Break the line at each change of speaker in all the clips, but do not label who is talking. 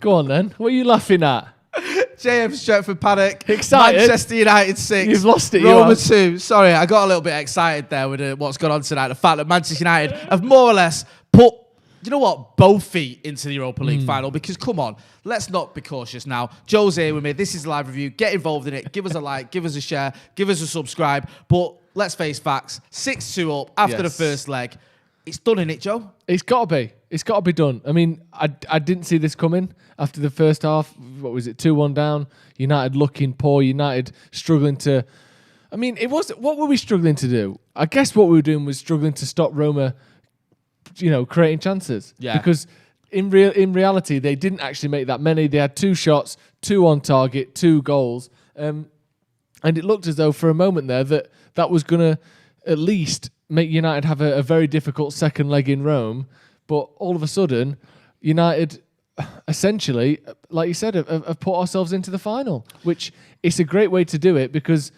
Go on then. What are you laughing at?
JF Stretford, Paddock.
Excited?
Manchester United 6.
You've lost it.
Roma 2. Sorry, I got a little bit excited there with what's gone on tonight. The fact that Manchester United have more or less put, you know what, both feet into the Europa League final. Because, come on, let's not be cautious now. Joe's here with me. This is a live review. Get involved in it. Give us a like. Give us a share. Give us a subscribe. But let's face facts. 6-2 up after the first leg. It's done, innit, Joe? It's
got to be. It's got to be done. I mean, I didn't see this coming after the first half. What was it? 2-1 down. United looking poor. United struggling to... I mean, it was... What were we struggling to do? I guess what we were doing was struggling to stop Roma, creating chances.
Yeah.
Because in reality, they didn't actually make that many. They had 2 shots, 2 on target, 2 goals. And it looked as though for a moment there that was going to at least make United have a very difficult second leg in Rome. But all of a sudden, United essentially, like you said, have put ourselves into the final, which it's a great way to do it because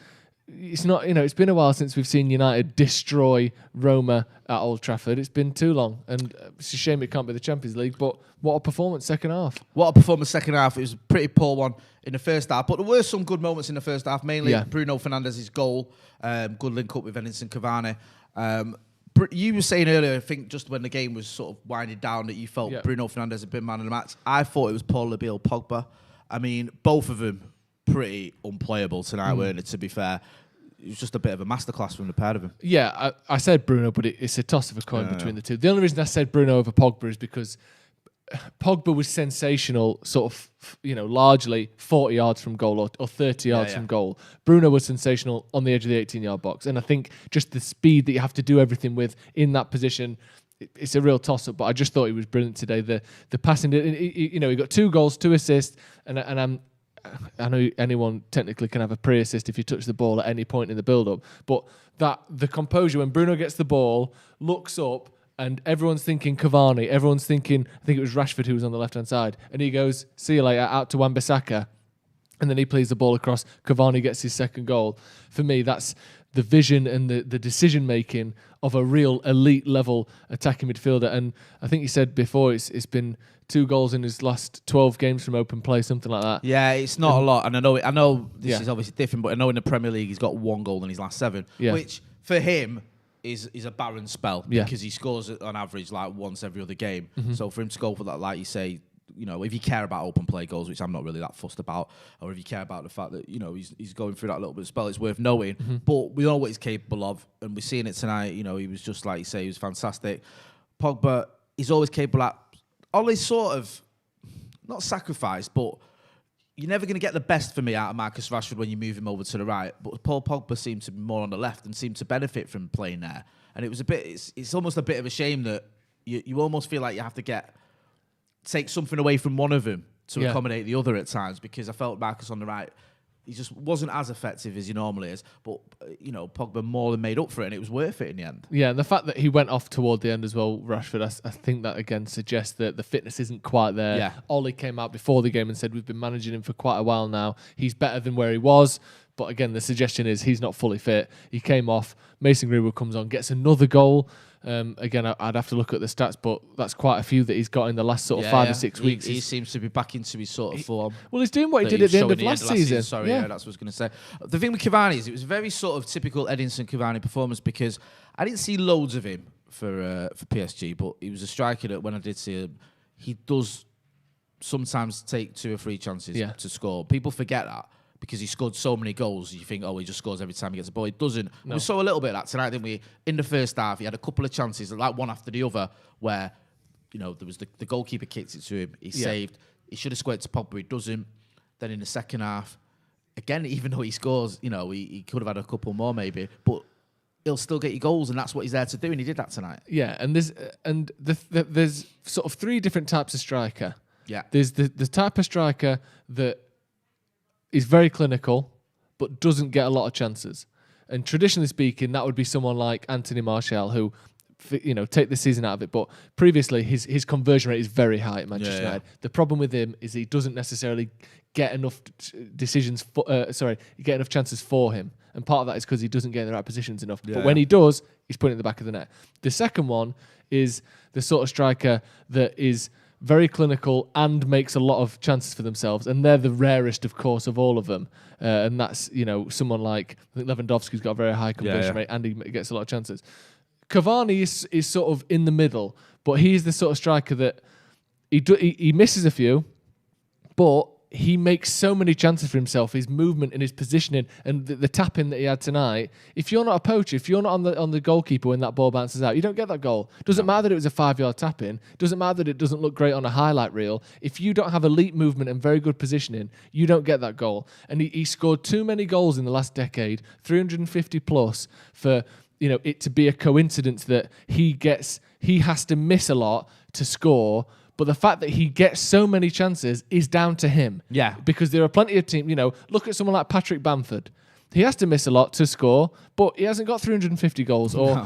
it's not, it's been a while since we've seen United destroy Roma at Old Trafford. It's been too long, and it's a shame it can't be the Champions League, but what a performance second half.
What a performance second half. It was a pretty poor one in the first half, but there were some good moments in the first half, mainly Bruno Fernandes's goal, good link up with Edinson Cavani. You were saying earlier, I think just when the game was sort of winding down, that you felt Bruno Fernandes had been man of the match. I thought it was Paul Labile Pogba. I mean, both of them pretty unplayable tonight, weren't it, to be fair? It was just a bit of a masterclass from the pair of them.
Yeah, I said Bruno, but it's a toss of a coin between the two. The only reason I said Bruno over Pogba is because Pogba was sensational, sort of, largely 40 yards from goal or 30 yards from goal. Bruno was sensational on the edge of the 18-yard box. And I think just the speed that you have to do everything with in that position, it's a real toss-up. But I just thought he was brilliant today. The passing, he got 2 goals, 2 assists, and I know anyone technically can have a pre-assist if you touch the ball at any point in the build-up. But the composure when Bruno gets the ball, looks up, and everyone's thinking Cavani. Everyone's thinking, I think it was Rashford who was on the left-hand side. And he goes, see you later, out to Wan-Bissaka. And then he plays the ball across. Cavani gets his second goal. For me, that's the vision and the decision-making of a real elite-level attacking midfielder. And I think you said before, it's been 2 goals in his last 12 games from open play, something like that.
Yeah, it's not a lot. And I know this is obviously different, but I know in the Premier League he's got 1 goal in his last 7, which for him is a barren spell because he scores on average like once every other game. So for him to go for that, like you say, if you care about open play goals, which I'm not really that fussed about, or if you care about the fact that, he's going through that little bit of spell, it's worth knowing. But we know what he's capable of, and we're seeing it tonight. He was just, like you say, he was fantastic. Pogba, he's always capable at all his sort of, not sacrifice, but you're never going to get the best for me out of Marcus Rashford when you move him over to the right. But Paul Pogba seemed to be more on the left and seemed to benefit from playing there. And it was it's almost a bit of a shame that you almost feel like you have to take something away from one of them to accommodate the other at times, because I felt Marcus on the right, he just wasn't as effective as he normally is. But, Pogba more than made up for it, and it was worth it in the end. Yeah,
and the fact that he went off toward the end as well, Rashford, I think that, again, suggests that the fitness isn't quite there.
Yeah.
Ollie came out before the game and said, we've been managing him for quite a while now. He's better than where he was. But, again, the suggestion is he's not fully fit. He came off. Mason Greenwood comes on, gets another goal. Again, I'd have to look at the stats, but that's quite a few that he's got in the last sort of 5 or 6 weeks.
He seems to be back into his sort of form.
Well, he's doing what he did at the end of last season.
Sorry, that's what I was going to say. The thing with Cavani is it was a very sort of typical Edinson Cavani performance, because I didn't see loads of him for PSG, but he was a striker that when I did see him, he does sometimes take 2 or 3 chances to score. People forget that, because he scored so many goals. You think, he just scores every time he gets a ball. He doesn't. No. We saw a little bit of that tonight, didn't we? In the first half, he had a couple of chances, like one after the other, where, there was the goalkeeper kicked it to him. He saved. He should have squared to Pogba. He doesn't. Then in the second half, again, even though he scores, he could have had a couple more maybe, but he'll still get you goals, and that's what he's there to do, and he did that tonight.
Yeah, and there's sort of 3 different types of striker.
Yeah.
There's the type of striker that is very clinical, but doesn't get a lot of chances. And traditionally speaking, that would be someone like Anthony Martial, who, take the season out of it. But previously, his conversion rate is very high at Manchester United. The problem with him is he doesn't necessarily get enough get enough chances for him. And part of that is because he doesn't get in the right positions enough. But when he does, he's putting it in the back of the net. The second one is the sort of striker that is very clinical, and makes a lot of chances for themselves. And they're the rarest, of course, of all of them. And that's, someone like, I think Lewandowski's got a very high conversion rate, and he gets a lot of chances. Cavani is sort of in the middle, but he's the sort of striker that he misses a few, but he makes so many chances for himself. His movement and his positioning and the tap-in that he had tonight. If you're not a poacher, if you're not on the goalkeeper when that ball bounces out, you don't get that goal. Doesn't matter that it was a 5-yard tap-in. Doesn't matter that it doesn't look great on a highlight reel. If you don't have elite movement and very good positioning, you don't get that goal. And he scored too many goals in the last decade, 350 plus, for it to be a coincidence that he has to miss a lot to score. But the fact that he gets so many chances is down to him.
Yeah.
Because there are plenty of teams, look at someone like Patrick Bamford. He has to miss a lot to score, but he hasn't got 350 goals or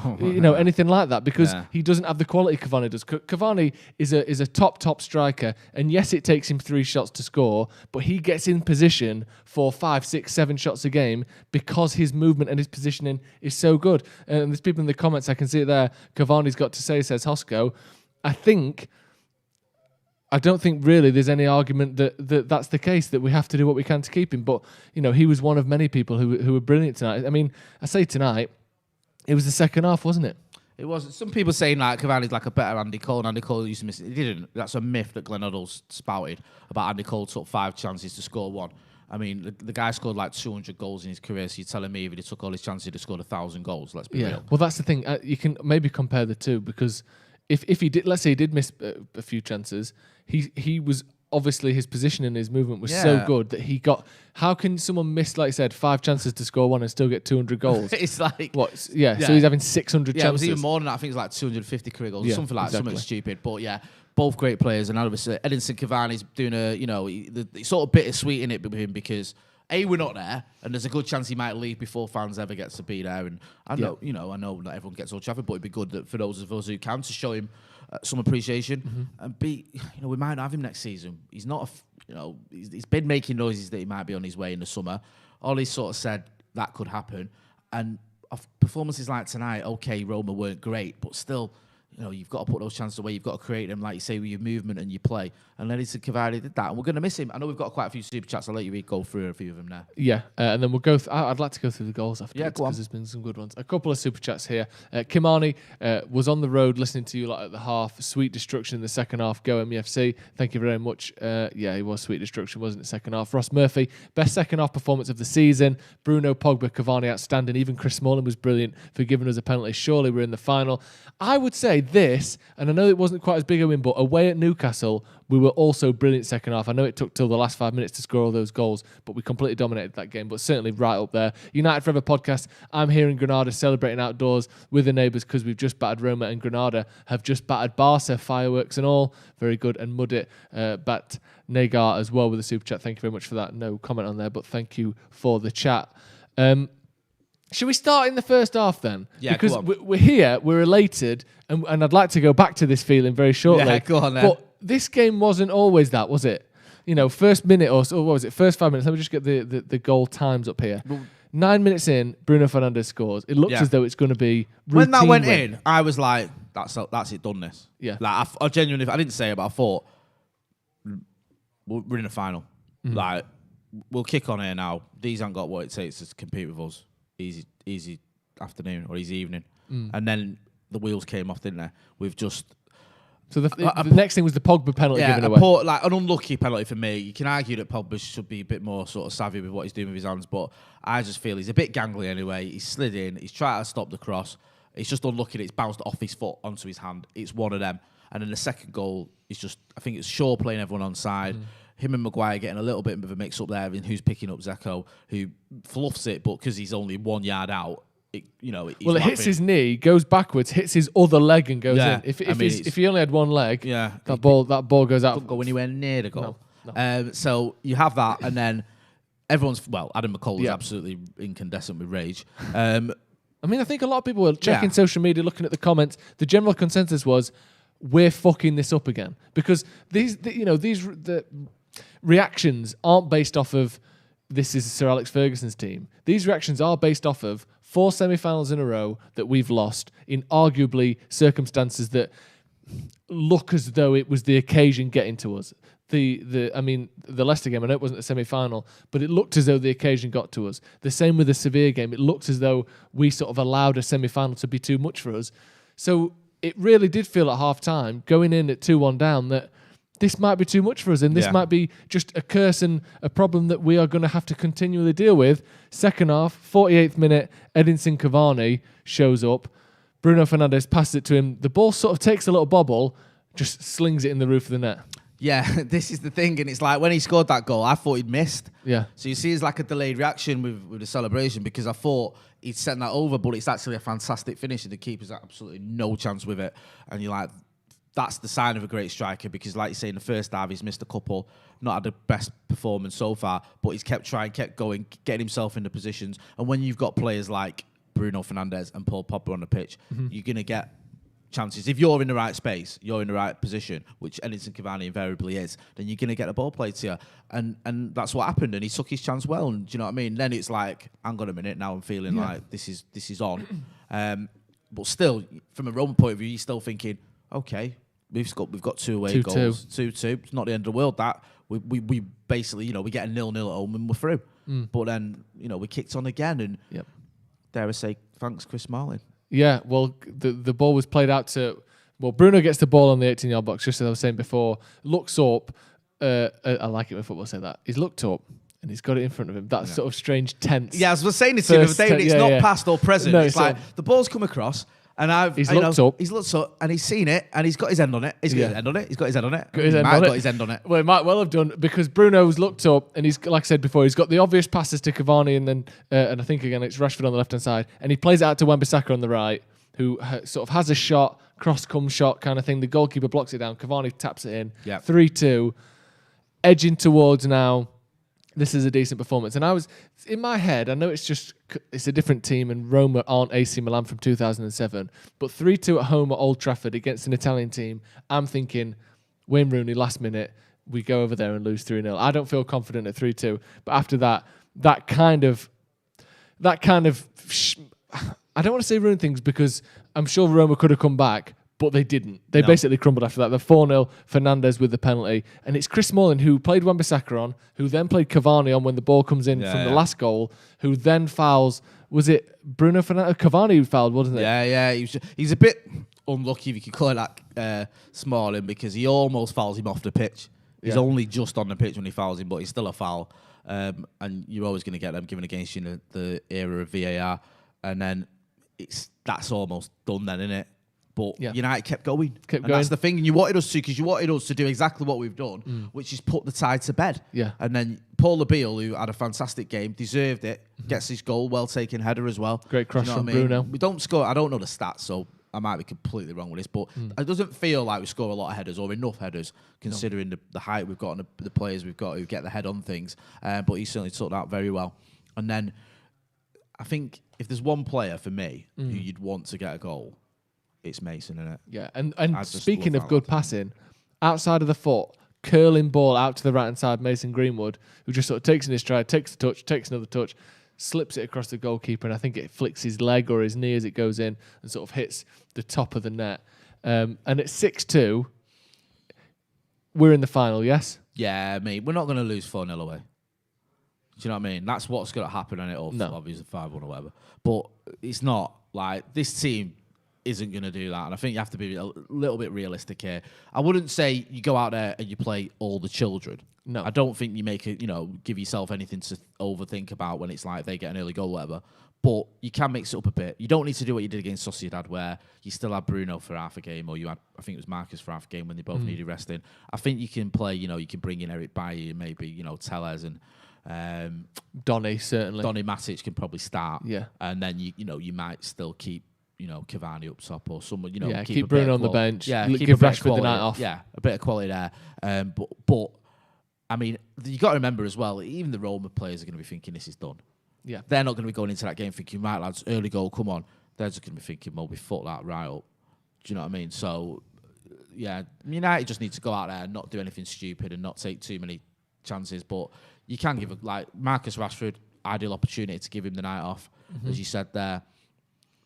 anything like that because he doesn't have the quality Cavani does. Cavani is a top striker, and yes, it takes him 3 shots to score, but he gets in position for 5, 6, 7 shots a game because his movement and his positioning is so good. And there's people in the comments, I can see it there, Cavani's got to say, says Hosco. I don't think really there's any argument that that's the case, that we have to do what we can to keep him. But, he was one of many people who were brilliant tonight. I mean, I say tonight, it was the second half, wasn't it?
It was. Some people saying like Cavani's like a better Andy Cole, and Andy Cole used to miss it. He didn't. That's a myth that Glenn Hoddle's spouted about Andy Cole took 5 chances to score 1. I mean, the guy scored like 200 goals in his career, so you're telling me if he took all his chances, he'd have scored 1,000 goals. Let's be real.
Well, that's the thing. You can maybe compare the two because if he did, let's say he did miss a few chances, he was obviously his position and his movement was so good that he got. How can someone miss, like I said, 5 chances to score 1 and still get 200 goals?
It's like
what? So he's having 600 chances.
Yeah, it was even more than that. I think it's like 250 career goals, something stupid. But both great players, and obviously Edinson Cavani's doing it's sort of bittersweet in it with him because we're not there, and there's a good chance he might leave before fans ever gets to be there. And I know, I know not everyone gets Old Trafford, but it'd be good that for those of us who can to show him some appreciation. And we might not have him next season. He's not, he's been making noises that he might be on his way in the summer. Ollie's sort of said that could happen, and performances like tonight, okay, Roma weren't great, but still. You've got to put those chances away. You've got to create them, like you say, with your movement and your play. And Edinson Cavani did that. And we're going to miss him. I know we've got quite a few super chats. I'll let you go through a few of them now.
Yeah, and then we'll go... I'd like to go through the goals after
because
there's been some good ones. A couple of super chats here. Kimani was on the road listening to you at the half. Sweet destruction in the second half. Go MUFC. Thank you very much. He was sweet destruction, wasn't it? Second half. Ross Murphy, best second half performance of the season. Bruno, Pogba, Cavani outstanding. Even Chris Smalling was brilliant for giving us a penalty. Surely we're in the final. I would say this... And I know it wasn't quite as big a win, but away at Newcastle, we were also brilliant second half. I know it took till the last 5 minutes to score all those goals, but we completely dominated that game, but certainly right up there. United Forever podcast, I'm here in Granada celebrating outdoors with the neighbours because we've just battered Roma, and Granada have just battered Barca, fireworks and all. Very good. And Mudit bat Negar as well with the super chat. Thank you very much for that. No comment on there, but thank you for the chat. Should we start in the first half then?
Yeah,
because we're here, we're elated, and I'd like to go back to this feeling very shortly.
Yeah, go on then.
But this game wasn't always that, was it? First minute or so, what was it? First 5 minutes. Let me just get the goal times up here. 9 minutes in, Bruno Fernandes scores. It looks as though it's going to be routine
when that went
win.
in, I was like, that's it, done this.
Yeah.
Like, I genuinely, I didn't say it, but I thought, we're in the final. Mm-hmm. Like, we'll kick on here now. These haven't got what it takes to compete with us. Easy afternoon or easy evening. And then the wheels came off, didn't they? We've just...
So the next thing was the Pogba penalty given away.
An unlucky penalty for me. You can argue that Pogba should be a bit more sort of savvy with what he's doing with his hands, but I just feel he's a bit gangly anyway. He's slid in. He's tried to stop the cross. It's just unlucky that it's bounced off his foot onto his hand. It's one of them. And then the second goal is just... I think it's Shaw playing everyone on side. Him and Maguire getting a little bit of a mix-up there, and who's picking up Zeko, who fluffs it, but because he's only 1 yard out, it hits
his knee, goes backwards, hits his other leg, and goes in. If he only had one leg, that ball goes out.
Don't go anywhere near the goal.
No.
So you have that, and then everyone's Adam McCall is absolutely incandescent with rage. I
think a lot of people were checking social media, looking at the comments. The general consensus was, we're fucking this up again, because these reactions aren't based off of this is Sir Alex Ferguson's team. These reactions are based off of 4 semi-finals in a row that we've lost in arguably circumstances that look as though it was the occasion getting to us. The Leicester game, I know it wasn't a semi-final, but it looked as though the occasion got to us. The same with the Sevilla game. It looked as though we sort of allowed a semi-final to be too much for us. So it really did feel at half-time, going in at 2-1 down, that this might be too much for us, and this might be just a curse and a problem that we are going to have to continually deal with. Second half, 48th minute, Edinson Cavani shows up. Bruno Fernandes passes it to him. The ball sort of takes a little bobble, just slings it in the roof of the net.
Yeah, this is the thing, and it's like when he scored that goal, I thought he'd missed.
Yeah.
So you see, it's like a delayed reaction with the celebration, because I thought he'd sent that over, but it's actually a fantastic finish, and the keeper's had absolutely no chance with it. And you're like, that's the sign of a great striker, because like you say, in the first half, he's missed a couple, not had the best performance so far, but he's kept trying, kept going, getting himself into positions. And when you've got players like Bruno Fernandes and Paul Pogba on the pitch, you're going to get chances. If you're in the right space, you're in the right position, which Edinson Cavani invariably is, then you're going to get the ball played to you. And that's what happened, and he took his chance well. And do you know what I mean? Then it's like, hang on a minute, now I'm feeling like this is on. But still, from a Roma point of view, you're still thinking, okay, we've got 2 away goals, 2-2. It's not the end of the world. That we basically, we get a 0-0 at home and we're through. But then, we kicked on again, and dare I say, thanks, Chris Smalling. Yeah,
well, the ball was played out to... Well, Bruno gets the ball on the 18-yard box, just as I was saying before, looks up. I like it when football say that. He's looked up, and he's got it in front of him. That sort of strange tense.
Yeah, I was saying this to you the other day, it's not past or present. No, it's like the ball's come across, and
he's looked up.
He's looked up, and he's seen it, and he's got his end on it. He's got his end on it. He's got his end on it.
Got his end on it. Well, he might well have done, because Bruno's looked up, and he's, like I said before, he's got the obvious passes to Cavani, and then and I think again it's Rashford on the left hand side, and he plays it out to Wan-Bissaka on the right, who sort of has a shot, cross-come shot kind of thing. The goalkeeper blocks it down. Cavani taps it in. 3-2, edging towards now. This is a decent performance. And I was, in my head, I know it's a different team, and Roma aren't AC Milan from 2007, but 3-2 at home at Old Trafford against an Italian team, I'm thinking, Wayne Rooney, last minute, we go over there and lose 3-0. I don't feel confident at 3-2. But after that kind of, I don't want to say ruin things, because I'm sure Roma could have come back, but they didn't. They basically crumbled after that. The 4-0, Fernandes with the penalty. And it's Chris Smalling, who played Wan-Bissaka on, who then played Cavani on when the ball comes in from the last goal, who then fouls. Was it Bruno Fernandes? Cavani who fouled, wasn't it?
Yeah. He's a bit unlucky, if you could call it that, Smalling, because he almost fouls him off the pitch. He's only just on the pitch when he fouls him, but he's still a foul. And you're always going to get them given against you in the era of VAR. And then that's almost done then, isn't it? But United kept going. And that's the thing. And you wanted us to, because you wanted us to do exactly what we've done, which is put the tie to bed. Yeah. And then Paul Labille, who had a fantastic game, deserved it, gets his goal, well-taken header as well.
Great cross from Bruno.
We don't score, I don't know the stats, so I might be completely wrong with this, but it doesn't feel like we score a lot of headers, or enough headers, considering the height we've got and the players we've got who get the head on things. But he certainly took that very well. And then I think if there's one player for me who you'd want to get a goal, it's Mason, isn't it?
Yeah, and speaking of good passing, outside of the foot, curling ball out to the right-hand side, Mason Greenwood, who just sort of takes in his stride, takes a touch, takes another touch, slips it across the goalkeeper, and I think it flicks his leg or his knee as it goes in and sort of hits the top of the net. And it's 6-2. We're in the final, yes?
Yeah, mate. We're not going to lose 4-0 away. Do you know what I mean? That's what's going to happen on it, or obviously 5-1 or whatever. But it's not like this team isn't going to do that. And I think you have to be a little bit realistic here. I wouldn't say you go out there and you play all the children. No. I don't think you make it, give yourself anything to overthink about when it's like they get an early goal or whatever. But you can mix it up a bit. You don't need to do what you did against Sociedad, where you still had Bruno for half a game, or you had, I think it was Marcus for half a game when they both needed resting. I think you can play, you can bring in Eric Bailly and maybe, Tellez and
Donny, certainly.
Donny Matic can probably start.
Yeah.
And then you might still keep Cavani up top, or someone,
keep Bruno on the bench.
Yeah,
give Rashford the night off.
Yeah, a bit of quality there. But I mean, you got to remember as well, even the Roma players are going to be thinking this is done. Yeah, they're not going to be going into that game thinking, right, lads, early goal, come on. They're just going to be thinking, well, we fucked that right up. Do you know what I mean? So, yeah, United just need to go out there and not do anything stupid and not take too many chances. But you can give Marcus Rashford ideal opportunity to give him the night off, as you said there.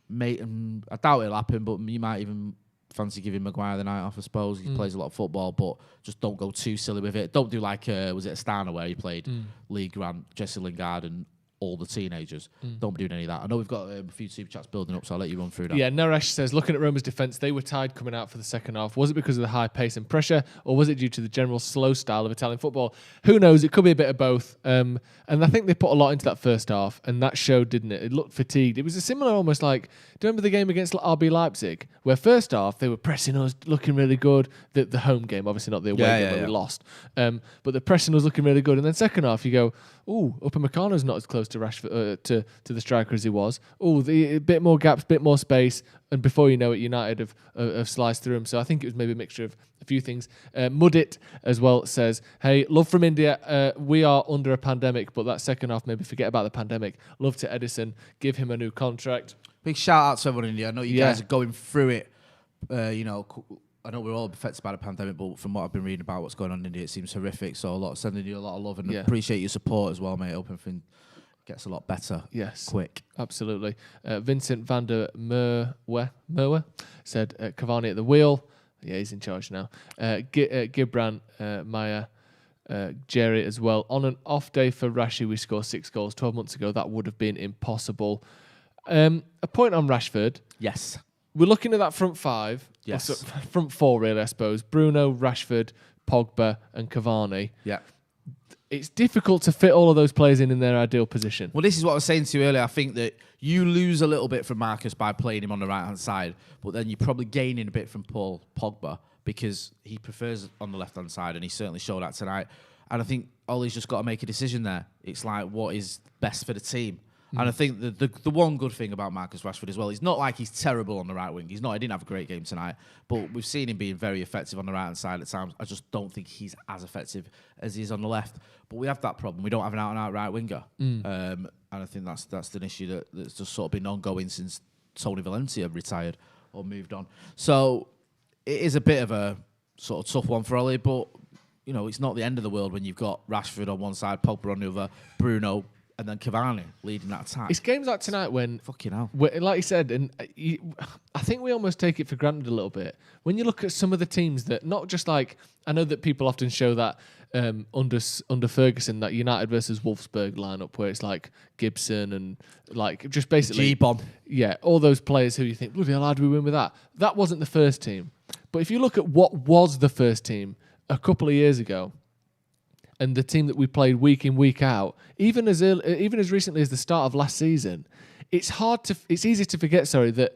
Mate, I doubt it'll happen, but you might even fancy giving Maguire the night off, I suppose. He plays a lot of football, but just don't go too silly with it. Don't do like, was it Astana where he played Lee Grant, Jesse Lingard, and all the teenagers. Don't be doing any of that. I know we've got a few super chats building up, so I'll let you run through that.
Yeah, Naresh says, looking at Roma's defence, they were tired coming out for the second half. Was it because of the high pace and pressure, or was it due to the general slow style of Italian football? Who knows? It could be a bit of both. And I think they put a lot into that first half, and that showed, didn't it? It looked fatigued. It was a similar, almost like, do you remember the game against RB Leipzig, where first half they were pressing us, looking really good. The home game, obviously not the away game where we lost. But the pressing was looking really good. And then second half, you go, Upamecano's not as close to Rashford, to the striker as he was. A bit more gaps, bit more space, and before you know it, United have sliced through him. So I think it was maybe a mixture of a few things. Mudit as well says, hey, love from India. We are under a pandemic, but that second half, maybe forget about the pandemic. Love to Edinson. Give him a new contract.
Big shout out to everyone in India. I know you guys are going through it. I know we're all affected by the pandemic, but from what I've been reading about what's going on in India, it seems horrific. So sending you a lot of love and appreciate your support as well, mate. Hope everything gets a lot better.
Yes,
quick.
Absolutely. Vincent van der Merwe said Cavani at the wheel. Yeah, he's in charge now. Gibran Maya, Jerry as well. On an off day for Rashi, we scored 6 goals. 12 months ago, that would have been impossible. A point on Rashford.
Yes.
We're looking at that front five.
Yes.
Front four, really, I suppose. Bruno, Rashford, Pogba, and Cavani.
Yeah.
It's difficult to fit all of those players in their ideal position.
Well, this is what I was saying to you earlier. I think that you lose a little bit from Marcus by playing him on the right-hand side, but then you're probably gaining a bit from Paul Pogba because he prefers on the left-hand side, and he certainly showed that tonight. And I think Ollie's just got to make a decision there. It's like, what is best for the team? And I think the one good thing about Marcus Rashford as well, he's not like he's terrible on the right wing. He's not. He didn't have a great game tonight, but we've seen him being very effective on the right-hand side at times. I just don't think he's as effective as he is on the left. But we have that problem. We don't have an out-and-out right winger. And I think that's an issue that's just sort of been ongoing since Tony Valencia retired or moved on. So it is a bit of a sort of tough one for Ollie, but it's not the end of the world when you've got Rashford on one side, Pogba on the other, Bruno, and then Cavani leading that attack.
It's games like tonight when...
Fucking hell.
Like you said, and I think we almost take it for granted a little bit. When you look at some of the teams that, not just like... I know that people often show that under Ferguson, that United versus Wolfsburg lineup where it's like Gibson and like just basically...
G-Bomb.
Yeah, all those players who you think, bloody hell, how do we win with that? That wasn't the first team. But if you look at what was the first team a couple of years ago, and the team that we played week in, week out, even as recently as the start of last season, it's easy to forget, that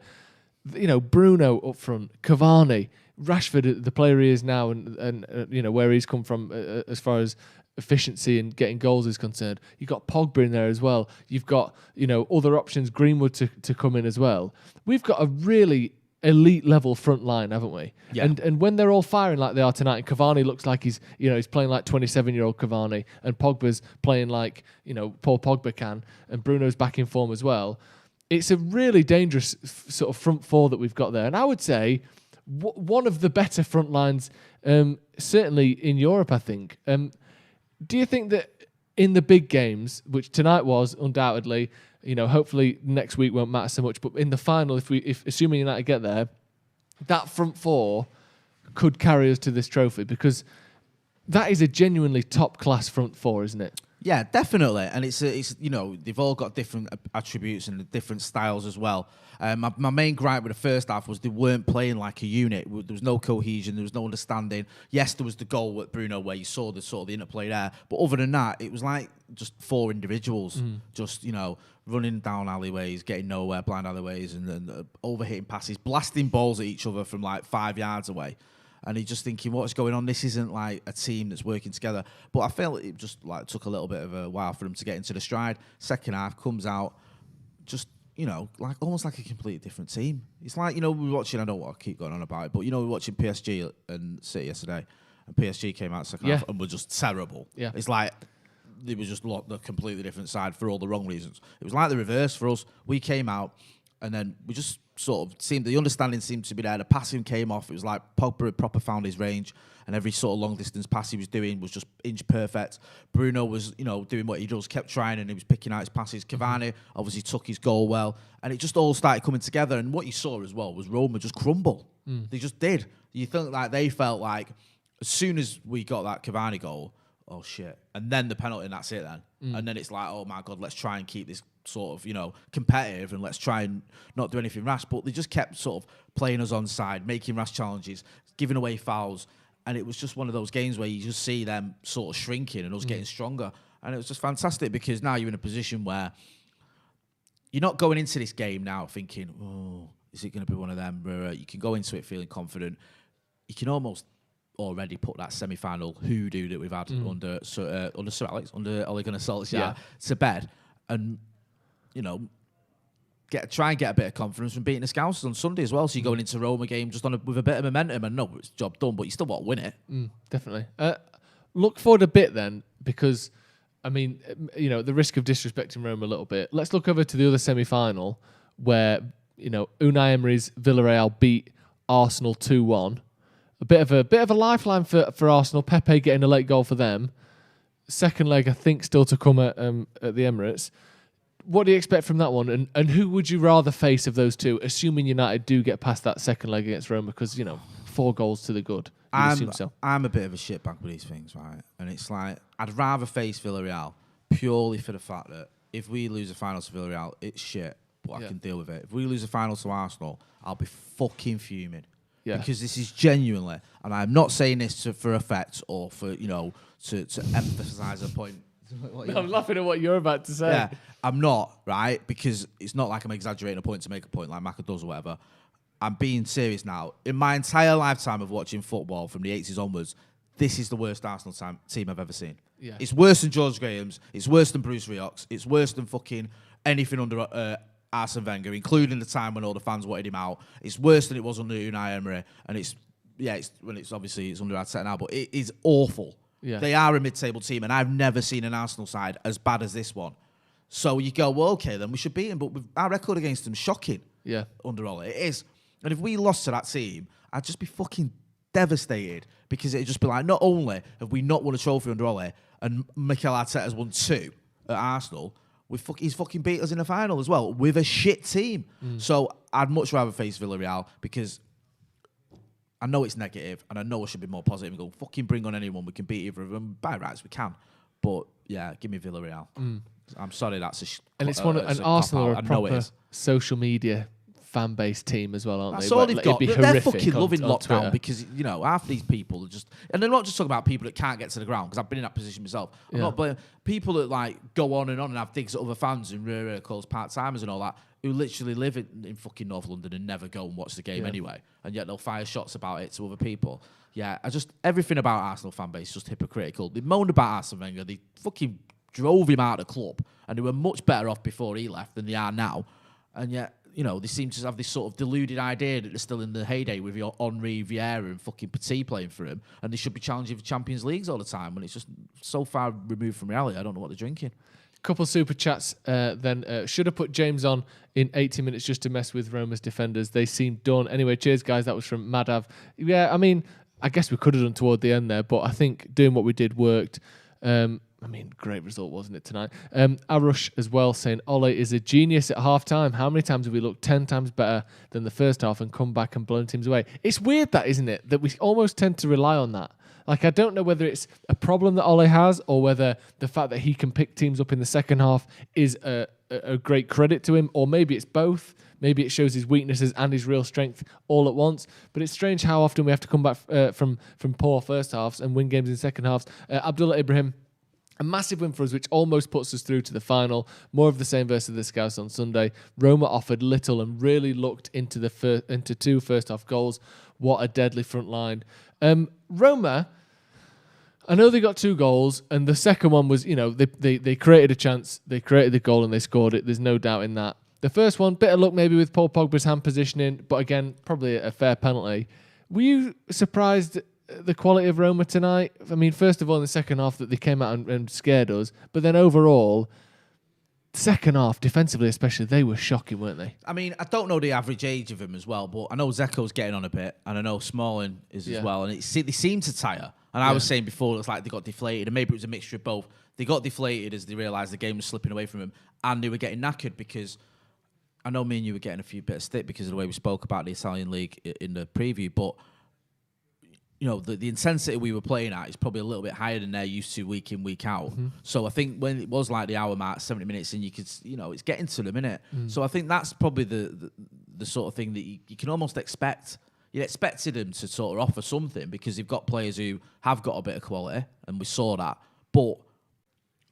Bruno up front, Cavani, Rashford, the player he is now, and where he's come from as far as efficiency and getting goals is concerned. You've got Pogba in there as well. You've got other options, Greenwood to come in as well. We've got a really elite level front line, haven't we?
Yeah.
And when they're all firing like they are tonight, and Cavani looks like he's playing like 27-year-old Cavani, and Pogba's playing like Paul Pogba can, and Bruno's back in form as well. It's a really dangerous sort of front four that we've got there, and I would say one of the better front lines, certainly in Europe. I think. Do you think that in the big games, which tonight was undoubtedly? Hopefully next week won't matter so much. But in the final, if assuming United get there, that front four could carry us to this trophy, because that is a genuinely top class front four, isn't it?
Yeah, definitely. And it's they've all got different attributes and different styles as well. My main gripe with the first half was they weren't playing like a unit. There was no cohesion. There was no understanding. Yes, there was the goal with Bruno where you saw the sort of the interplay there. But other than that, it was like just 4 individuals, just, running down alleyways, getting nowhere, blind alleyways, and overhitting passes, blasting balls at each other from like 5 yards away. And he's just thinking, what's going on? This isn't like a team that's working together. But I felt it just like took a little bit of a while for them to get into the stride. Second half comes out, just, like almost like a completely different team. It's like, we were watching, I don't want to keep going on about it, but, we were watching PSG and City yesterday, and PSG came out second half and were just terrible. Yeah. It's like they were just the completely different side for all the wrong reasons. It was like the reverse for us. We came out, And then we just sort of the understanding seemed to be there. The passing came off. It was like Pogba had proper found his range, and every sort of long distance pass he was doing was just inch perfect. Bruno was, doing what he does, kept trying, and he was picking out his passes. Cavani obviously took his goal well, and it just all started coming together. And what you saw as well was Roma just crumble. They just did. You think like they felt like as soon as we got that Cavani goal, oh shit, and then the penalty, and that's it then. And then it's like, oh my God, let's try and keep this sort of, competitive, and let's try and not do anything rash. But they just kept sort of playing us onside, making rash challenges, giving away fouls. And it was just one of those games where you just see them sort of shrinking and us getting stronger. And it was just fantastic because now you're in a position where you're not going into this game now thinking, oh, is it going to be one of them where you can go into it feeling confident. You can almost already put that semi-final hoodoo that we've had under Sir Alex, under Ole Gunnar Solskjaer to bed, and try and get a bit of confidence from beating the Scousers on Sunday as well. So you're going into Roma game just with a bit of momentum, and no, it's job done, but you still want to win it.
Definitely. Look forward a bit then, because I mean, the risk of disrespecting Roma a little bit. Let's look over to the other semi-final where Unai Emery's Villarreal beat Arsenal 2-1. A bit of a lifeline for Arsenal. Pepe getting a late goal for them. Second leg, I think, still to come at the Emirates. What do you expect from that one? And who would you rather face of those two, assuming United do get past that second leg against Roma? Because, 4 goals to the good. Assume so.
I'm a bit of a shitbag with these things, right? And it's like, I'd rather face Villarreal purely for the fact that if we lose a final to Villarreal, it's shit, but I can deal with it. If we lose a final to Arsenal, I'll be fucking fuming. Yeah. Because this is genuinely, and I'm not saying this for effect or for, to emphasise a point.
I'm laughing at what you're about to say.
Yeah, I'm not, right? Because it's not like I'm exaggerating a point to make a point like Maka does or whatever. I'm being serious now. In my entire lifetime of watching football from the 80s onwards, this is the worst Arsenal team I've ever seen. Yeah. It's worse than George Graham's. It's worse than Bruce Rioch's. It's worse than fucking anything under Arsene Wenger, including the time when all the fans wanted him out. It's worse than it was under Unai Emery, and it's obviously it's under Arteta now, but it is awful. Yeah. They are a mid-table team, and I've never seen an Arsenal side as bad as this one. So you go, well, okay, then we should beat them, but our record against them is shocking. Yeah, under Ole, it is. And if we lost to that team, I'd just be fucking devastated, because it'd just be like, not only have we not won a trophy under Ole, and Mikel Arteta's won 2 at Arsenal, he's fucking beat us in the final as well with a shit team. So I'd much rather face Villarreal, because I know it's negative and I know I should be more positive and go, fucking bring on anyone. We can beat either of them. By rights, we can. But yeah, give me Villarreal. I'm sorry, that's
and it's Arsenal are a proper social media fan base team as well, aren't they?
That's all they've got. They're fucking loving lockdown, because half these people are just, and they're not just talking about people that can't get to the ground, because I've been in that position myself. I'm not blaming people that like go on and have digs at other fans and calls part timers and all that, who literally live in fucking North London and never go and watch the game anyway, and yet they'll fire shots about it to other people. Yeah, everything about Arsenal fan base is just hypocritical. They moaned about Arsene Wenger. They fucking drove him out of the club, and they were much better off before he left than they are now. And yet, they seem to have this sort of deluded idea that they're still in the heyday with your Henri, Vieira and fucking Petit playing for him, and they should be challenging for Champions Leagues all the time, when it's just so far removed from reality. I don't know what they're drinking.
Couple super chats then. Should have put James on in 80 minutes just to mess with Roma's defenders. They seemed done. Anyway, cheers, guys. That was from Madav. Yeah, I mean, I guess we could have done toward the end there, but I think doing what we did worked. Great result, wasn't it, tonight? Arush as well saying, Ole is a genius at half-time. How many times have we looked 10 times better than the first half and come back and blown teams away? It's weird that, isn't it? That we almost tend to rely on that. Like, I don't know whether it's a problem that Ole has, or whether the fact that he can pick teams up in the second half is a great credit to him, or maybe it's both. Maybe it shows his weaknesses and his real strength all at once. But it's strange how often we have to come back from poor first halves and win games in second halves. Abdullah Ibrahim, a massive win for us, which almost puts us through to the final. More of the same versus the Scouts on Sunday. Roma offered little and really looked into 2 first-half goals. What a deadly front line. Roma, I know they got 2 goals, and the second one was, they created a chance, they created the goal, and they scored it. There's no doubt in that. The first one, bit of luck maybe with Paul Pogba's hand positioning, but again, probably a fair penalty. Were you surprised the quality of Roma tonight? I mean, first of all, in the second half, that they came out and scared us, but then overall, second half, defensively especially, they were shocking, weren't they?
I mean, I don't know the average age of him as well, but I know Zeko's getting on a bit, and I know Smalling is as well, and they seem to tire. And I was saying before, it's like they got deflated, and maybe it was a mixture of both. They got deflated as they realised the game was slipping away from them, and they were getting knackered because I know me and you were getting a few bit of stick because of the way we spoke about the Italian league in the preview, but you know, the intensity we were playing at is probably a little bit higher than they're used to week in, week out. Mm-hmm. So I think when it was like the hour mark, 70 minutes, and you could, you know, it's getting to them, innit? So I think that's probably the sort of thing that you can almost expect. You expected them to sort of offer something because they've got players who have got a bit of quality, and we saw that. But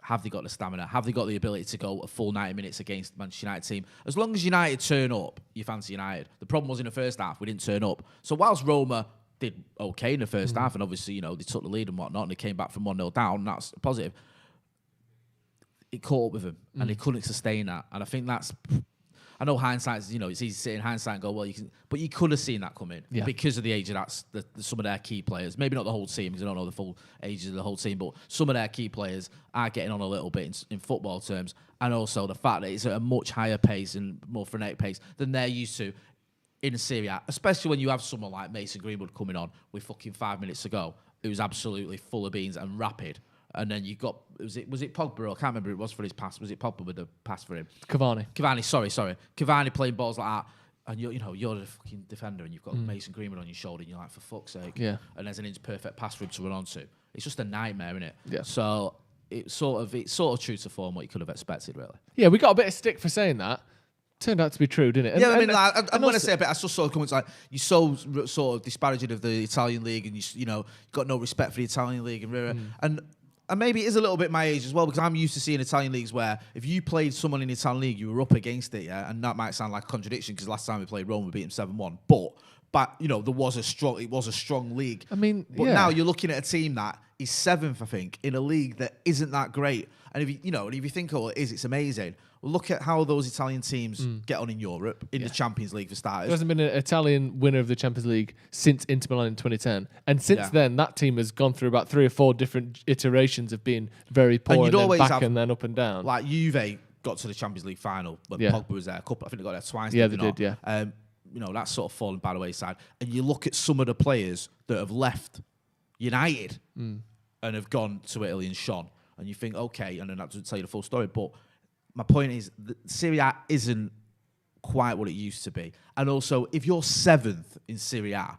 have they got the stamina? Have they got the ability to go a full 90 minutes against the Manchester United team? As long as United turn up, you fancy United. The problem was in the first half, we didn't turn up. So whilst Roma did okay in the first half, and obviously, you know, they took the lead and whatnot, and they came back from 1-0 down, that's positive. It caught up with them, and they couldn't sustain that. And I think that's... I know hindsight, you know, it's easy to sit in hindsight and go, well, you can... But you could have seen that coming because of the age of some of their key players. Maybe not the whole team, because I don't know the full ages of the whole team, but some of their key players are getting on a little bit in football terms. And also the fact that it's at a much higher pace and more frenetic pace than they're used to in Serie A, especially when you have someone like Mason Greenwood coming on with fucking 5 minutes to go. It was absolutely full of beans and rapid. And then you got, was it Pogba? I can't remember who it was for his pass. Was it Pogba with the pass for him?
Cavani,
sorry. Cavani playing balls like that. And you're the fucking defender and you've got Mason Greenwood on your shoulder and you're like, for fuck's sake.
Yeah.
And there's an inch perfect pass for him to run onto. It's just a nightmare, isn't it?
Yeah.
So it's sort of true to form what you could have expected, really.
Yeah, we got a bit of stick for saying that. Turned out to be true, didn't it?
And, I'm going to say a bit. I just saw comments like you're so sort of disparaging of the Italian league, and you know got no respect for the Italian league, and maybe it is a little bit my age as well, because I'm used to seeing Italian leagues where if you played someone in the Italian league, you were up against it, and that might sound like a contradiction because last time we played Roma, we beat them 7-1, but you know it was a strong league.
I mean,
but now you're looking at a team that is 7th, I think, in a league that isn't that great, and if you think, oh, it's amazing. Well, look at how those Italian teams get on in Europe, in the Champions League for starters.
There hasn't been an Italian winner of the Champions League since Inter Milan in 2010. And since then, that team has gone through about 3 or 4 different iterations of being very poor and then back and then up and down.
Like Juve got to the Champions League final when Pogba was there. I think they got there twice.
Yeah, they did,
yeah. You know, that's sort of fallen by the wayside. And you look at some of the players that have left United and have gone to Italy and shone. And you think, okay, and then that doesn't tell you the full story, but... My point is, Serie A isn't quite what it used to be. And also, if you're 7th in Serie A,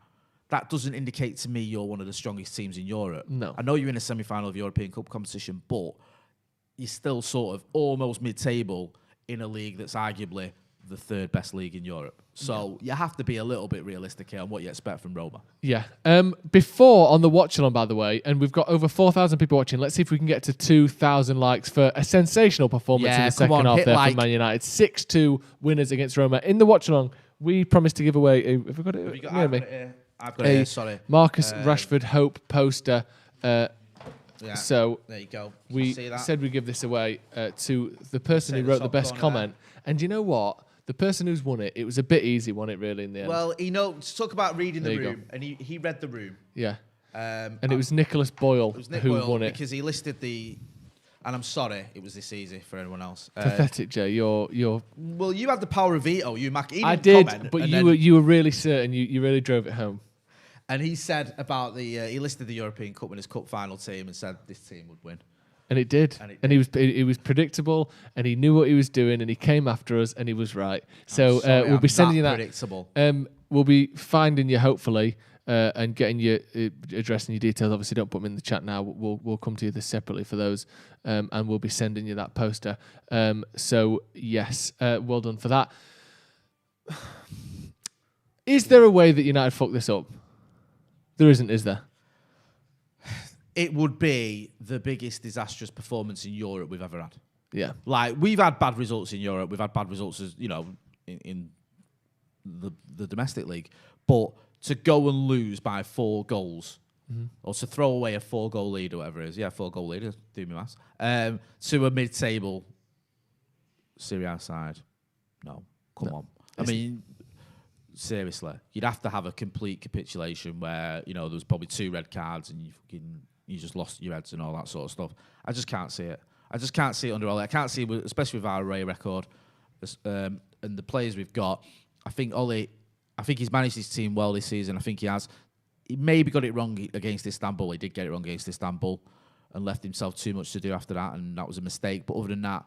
that doesn't indicate to me you're one of the strongest teams in Europe.
No.
I know you're in a semi-final of European Cup competition, but you're still sort of almost mid-table in a league that's arguably the 3rd best league in Europe. So you have to be a little bit realistic here on what you expect from Roma.
Yeah. Before on the watch-along, by the way, and we've got over 4,000 people watching. Let's see if we can get to 2,000 likes for a sensational performance in the second half there from Man United. 6-2 winners against Roma. In the watch-along, we promised to give away have we got it?
I've got it here, sorry.
Marcus Rashford Hope poster. So
there you go.
We said we'd give this away to the person who wrote the best comment. And you know what? The person who's won it, it was a bit easy, wasn't it, really, in the end?
Well, talk about reading the room, and he read the room.
Yeah. And it was Nicholas Boyle who won it.
Because he listed the... And I'm sorry it was this easy for anyone else.
Pathetic, Jay. You're...
Well, you had the power of veto.
I did, but you were really certain. You really drove it home.
And he said about he listed the European Cup Winners' Cup final team and said this team would win.
And it did. And he was predictable, and he knew what he was doing, and he came after us, and he was right. So we'll be sending you that.
Predictable.
We'll be finding you, hopefully, and getting your address and your details. Obviously, don't put them in the chat now. We'll come to you this separately for those, and we'll be sending you that poster. So, yes, well done for that. Is there a way that United fucked this up? There isn't, is there?
It would be the biggest disastrous performance in Europe we've ever had.
Yeah.
Like, we've had bad results in Europe. We've had bad results, as in the domestic league. But to go and lose by 4 goals, or to throw away a 4-goal lead or whatever it is. 4-goal lead, do me maths. To a mid-table Serie A side. No, come on. I mean... Seriously, you'd have to have a complete capitulation where there was probably 2 red cards and you just lost your heads and all that sort of stuff. I just can't see it. I just can't see it under Ole. I can't see, especially with our away record and the players we've got. I think he's managed his team well this season. I think he has. He maybe got it wrong against Istanbul. He did get it wrong against Istanbul and left himself too much to do after that, and that was a mistake. But other than that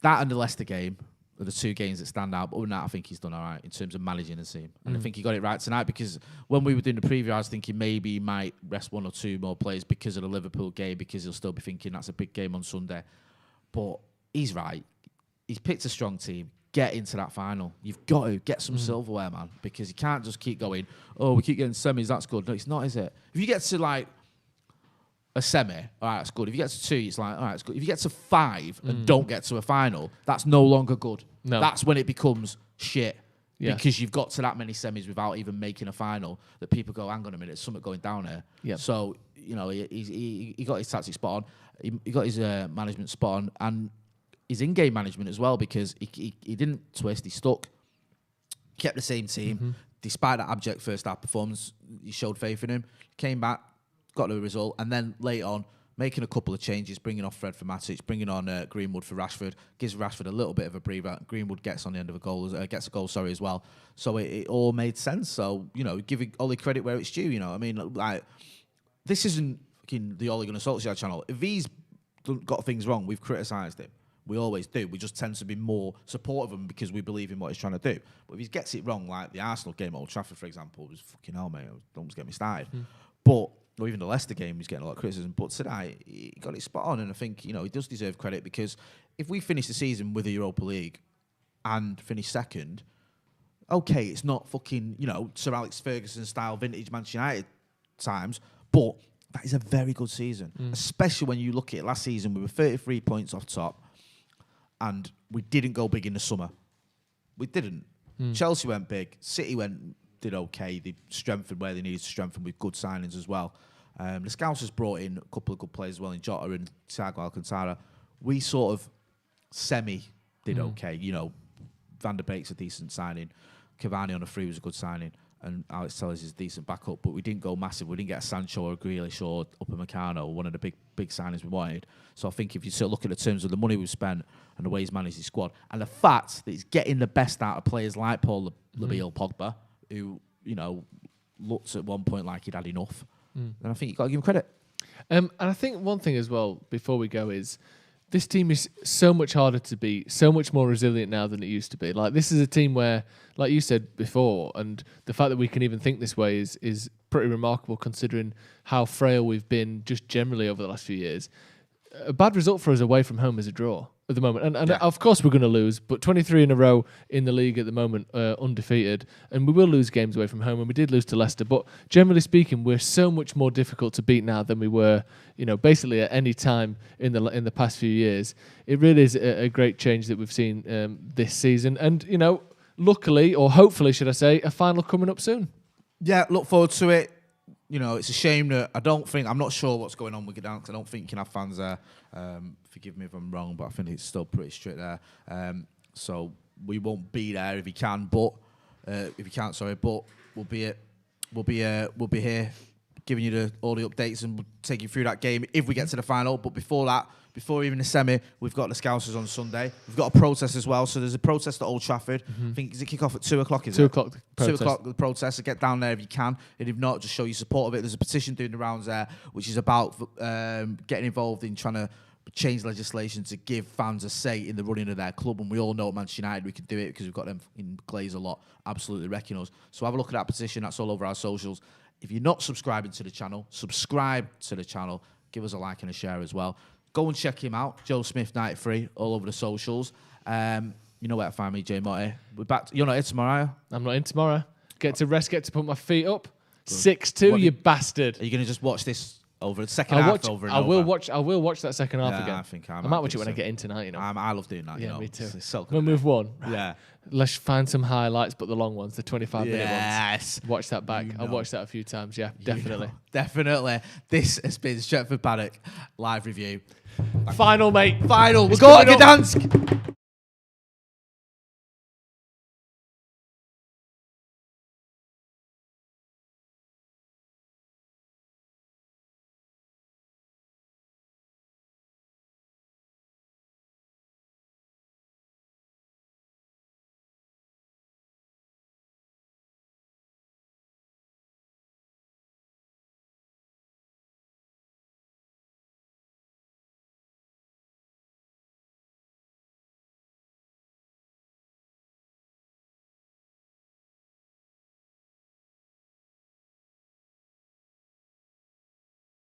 and the Leicester game are the two games that stand out. But other than that, I think he's done all right in terms of managing the team. And I think he got it right tonight, because when we were doing the preview, I was thinking maybe he might rest one or two more players because of the Liverpool game, because he'll still be thinking that's a big game on Sunday. But he's right. He's picked a strong team. Get into that final. You've got to get some silverware, man, because you can't just keep going, oh, we keep getting semis, that's good. No, it's not, is it? If you get to like a semi, all right, that's good. If you get to 2, it's like, all right, it's good. If you get to 5 and don't get to a final, that's no longer good. No. That's when it becomes shit. Yeah. Because you've got to that many semis without even making a final, that people go, hang on a minute, there's something going down here. Yep. So, you know, he got his tactics spot on. He got his management spot on. And his in-game management as well, because he didn't twist, he stuck, kept the same team. Despite that abject first half performance, he showed faith in him, came back, got the result, and then late on, making a couple of changes, bringing off Fred for Matic, bringing on Greenwood for Rashford, gives Rashford a little bit of a breather. Greenwood gets on the end of a goal, gets a goal, as well. So it all made sense. So, you know, giving Ole credit where it's due, you know. I mean, like, this isn't fucking the Ole Gunnar Solskjaer channel. If he's got things wrong, we've criticised him. We always do. We just tend to be more supportive of him because we believe in what he's trying to do. But if he gets it wrong, like the Arsenal game at Old Trafford, for example, was fucking hell, mate. Don't get me started. But, or even the Leicester game, he's getting a lot of criticism. But tonight, he got it spot on. And I think, you know, he does deserve credit, because if we finish the season with the Europa League and finish second, okay, it's not fucking, you know, Sir Alex Ferguson style vintage Manchester United times, but that is a very good season. Especially when you look at it last season, we were 33 points off top. And we didn't go big in the summer. We didn't. Chelsea went big. City did okay. They strengthened where they needed to strengthen with good signings as well. The Scousers brought in a couple of good players as well in Jota and Thiago Alcantara. We sort of did okay. You know, Van der Beek's a decent signing. Cavani on a free was a good signing. And Alex Telles is a decent backup, but we didn't go massive. We didn't get a Sancho or a Grealish or Upamecano, one of the big signings we wanted. So I think if you sort of look at the terms of the money we've spent and the way he's managed his squad, and the fact that he's getting the best out of players like Paul Labille Pogba, who, you know, looked at one point like he'd had enough, then I think you've got to give him credit.
And I think one thing as well, before we go, is this team is so much harder to beat, so much more resilient now than it used to be. Like, this is a team where, like you said before, and the fact that we can even think this way is pretty remarkable, considering how frail we've been just generally over the last few years. A bad result for us away from home is a draw at the moment. And of course we're going to lose, but 23 in a row in the league at the moment, undefeated. And we will lose games away from home, and we did lose to Leicester. But generally speaking, we're so much more difficult to beat now than we were, you know, basically at any time in the past few years. It really is a great change that we've seen this season. And, you know, luckily, or hopefully, should I say, a final coming up soon.
Yeah, look forward to it. You know, it's a shame that I'm not sure what's going on with Gdansk. I don't think you can have fans there. Forgive me if I'm wrong, but I think it's still pretty strict there. So we won't be there if you can, but if you can't, sorry, but we'll be here giving you all the updates, and we'll take you through that game if we get to the final. But before that, before even the semi, we've got the Scousers on Sunday. We've got a protest as well. So there's a protest at Old Trafford. I think, does it kick off at 2 o'clock?
2 o'clock.
2 o'clock, the protest. So get down there if you can. And if not, just show your support of it. There's a petition doing the rounds there, which is about getting involved in trying to change legislation to give fans a say in the running of their club. And we all know at Manchester United we can do it because we've got them in Glaze a lot, absolutely wrecking us. So have a look at that petition. That's all over our socials. If you're not subscribing to the channel, subscribe to the channel. Give us a like and a share as well. Go and check him out, Joe Smith 93, all over the socials. You know where to find me, Jay Motti. We're back. You're not in tomorrow?
I'm not in tomorrow. Get to rest, get to put my feet up. 6-2, you bastard.
Are you going to just watch this over the second half? I
will watch that second half again.
I think I
might watch it when I get in tonight, you know.
I love doing that,
yeah,
you know.
Me too.
It's so
we'll move one.
Yeah.
Let's find some highlights, but the long ones, the 25-minute ones.
Yes.
Watch that back. I've watched that a few times, yeah, definitely.
Definitely. This has been Stretford Paddock live review.
Final, mate.
Final. We'll go to Gdansk.